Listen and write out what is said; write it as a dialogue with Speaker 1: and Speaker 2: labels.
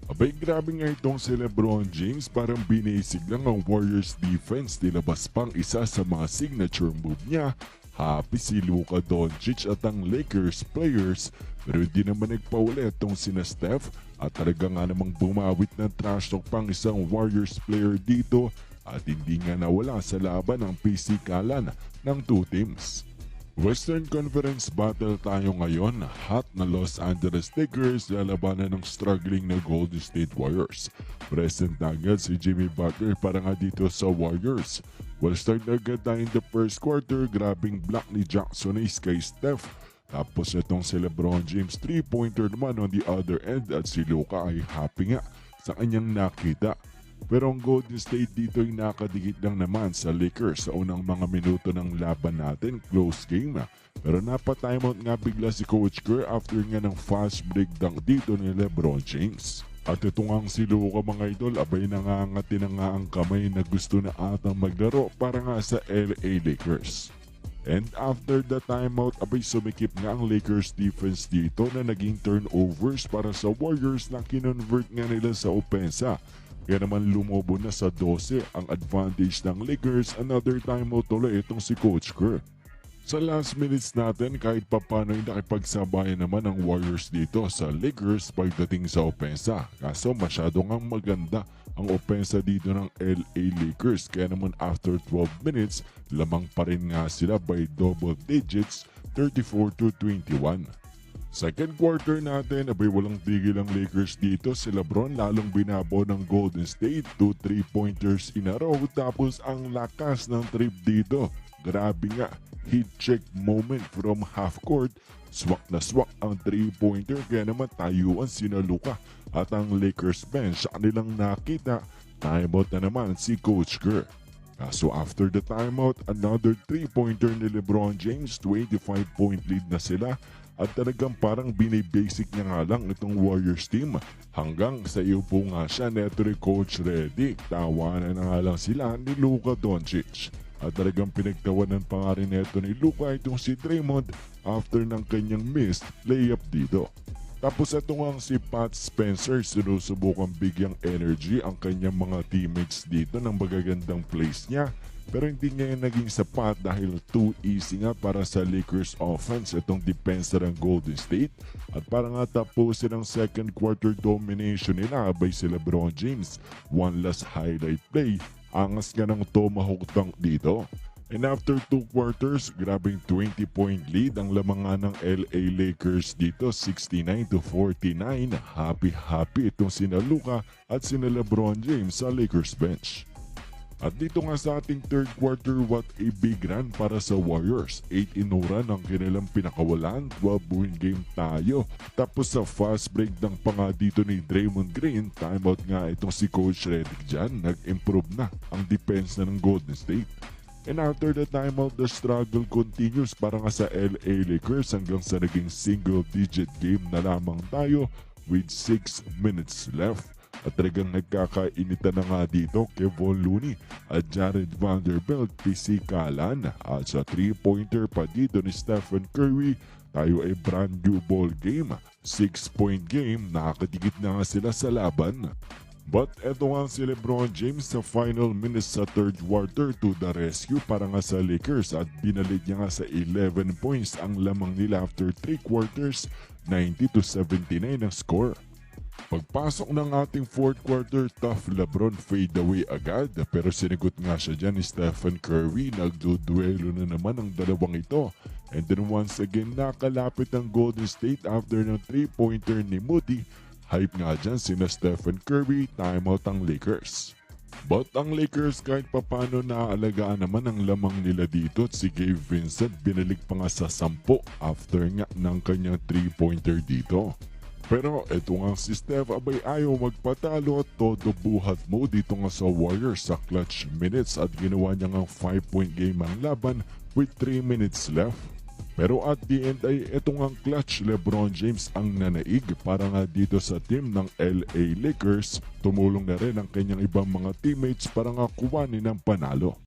Speaker 1: Abay grabe nga itong si LeBron James, parang binisig lang ang Warriors defense, nilabas pang isa sa mga signature move niya. Happy si Luka Doncic at ang Lakers players, pero hindi naman nagpauli itong sina Steph at talaga nga namang bumawit ng trash talk pang isang Warriors player dito at hindi nga nawala sa laban ang pisikalan ng two teams. Western Conference Battle tayo ngayon. Hot na Los Angeles Lakers lalabanan ng struggling na Golden State Warriors. Present na agad si Jimmy Butler para nga dito sa Warriors. Well, start na agad tayo in the first quarter. Grabing block ni Jackson Hayes kay Steph. Tapos itong si LeBron James 3-pointer naman on the other end at si Luka ay happy nga sa kanyang nakita. Pero ang Golden State dito ay nakadikit lang naman sa Lakers sa unang mga minuto ng laban natin. Close game. Pero napa-timeout nga bigla si Coach Kerr after nga ng fast break dunk dito ni LeBron James. At ito nga ang si Luka mga idol, abay nangangati na nga ang kamay na gusto na atang maglaro para nga sa LA Lakers. And after the timeout, abay sumikip nga ang Lakers defense dito na naging turnovers para sa Warriors na kinonvert nga nila sa opensa. Kaya naman lumobo na sa 12 ang advantage ng Lakers. Another timeout tuloy itong si Coach Kerr. Sa last minutes natin, kahit papano ay nakipagsabayan naman ang Warriors dito sa Lakers pagdating sa opensa. Kaso masyado nga maganda ang opensa dito ng LA Lakers. Kaya naman after 12 minutes, lamang pa rin nga sila by double digits, 34-21. Second quarter natin, abay walang tigil ang Lakers dito. Si LeBron lalong binabaw ng Golden State, 2 3-pointers in a row. Tapos ang lakas ng trip dito. Grabe nga, heat check moment from half court. Swak na swak ang 3-pointer, kaya naman tayuan sina Luka. At ang Lakers bench sa kanilang nakita, timeout na naman si Coach Kerr. So after the timeout, another 3-pointer ni LeBron James, 25-point lead na sila. At talagang parang binibasic niya nga lang itong Warriors team. Hanggang sa iyo po nga siya neto ni Coach Redick. Tawanan na nga lang sila ni Luka Doncic. At talagang pinagtawanan pa nga rin neto ni Luka itong si Draymond after ng kanyang missed layup dito. Tapos ito nga si Pat Spencer, sinusubukang bigyang energy ang kanyang mga teammates dito ng magagandang plays niya. Pero hindi nga yung naging sapat dahil too easy nga para sa Lakers offense itong depensa ng Golden State. At para nga tapusin ang second quarter domination nila by si LeBron James. One last highlight play, angas nga ng tomahawk dunk dito. And after 2 quarters, grabing 20-point lead ang lamang nga ng LA Lakers dito, 69-49. Happy itong sina Luka at sina LeBron James sa Lakers bench. At dito nga sa ating third quarter, what a big run para sa Warriors. 8 inuran ang kanilang pinakawalan, 12-win game tayo. Tapos sa fast break ng pa nga dito ni Draymond Green, timeout nga itong si Coach Redick dyan, nag-improve na ang depensa ng Golden State. And after the timeout, the struggle continues para nga sa LA Lakers hanggang sa naging single-digit game na lamang tayo with 6 minutes left. At talagang nagkakainitan na nga dito Kevon Looney at Jared Vanderbilt pisikalan. At sa 3-pointer pa dito ni Stephen Curry, tayo ay brand new ball game. 6-point game, nakakadikit na nga sila sa laban. But eto nga si LeBron James sa final minutes sa third quarter to the rescue para nga sa Lakers at binalik niya nga sa 11 points ang lamang nila after 3 quarters, 90-79 ang score. Pagpasok ng ating fourth quarter, tough LeBron fade away agad pero sinigot nga siya dyan ni Stephen Curry. Nagduduelo na naman ang dalawang ito. And then once again nakalapit ang Golden State after ng 3-pointer ni Moody. Hype nga dyan sina Stephen Curry, timeout ang Lakers. But ang Lakers kahit papano naaalagaan naman ang lamang nila dito at si Gabe Vincent binalik pa nga sa 10 after nga ng kanyang 3-pointer dito. Pero eto nga si Steph abay ayaw magpatalo at todo buhat mo dito nga sa Warriors sa clutch minutes at ginawa niya nga 5-point game ang laban with 3 minutes left. Pero at the end ay eto nga clutch LeBron James ang nanaig para nga dito sa team ng LA Lakers. Tumulong na rin ang kanyang ibang mga teammates para nga kuwanin ang panalo.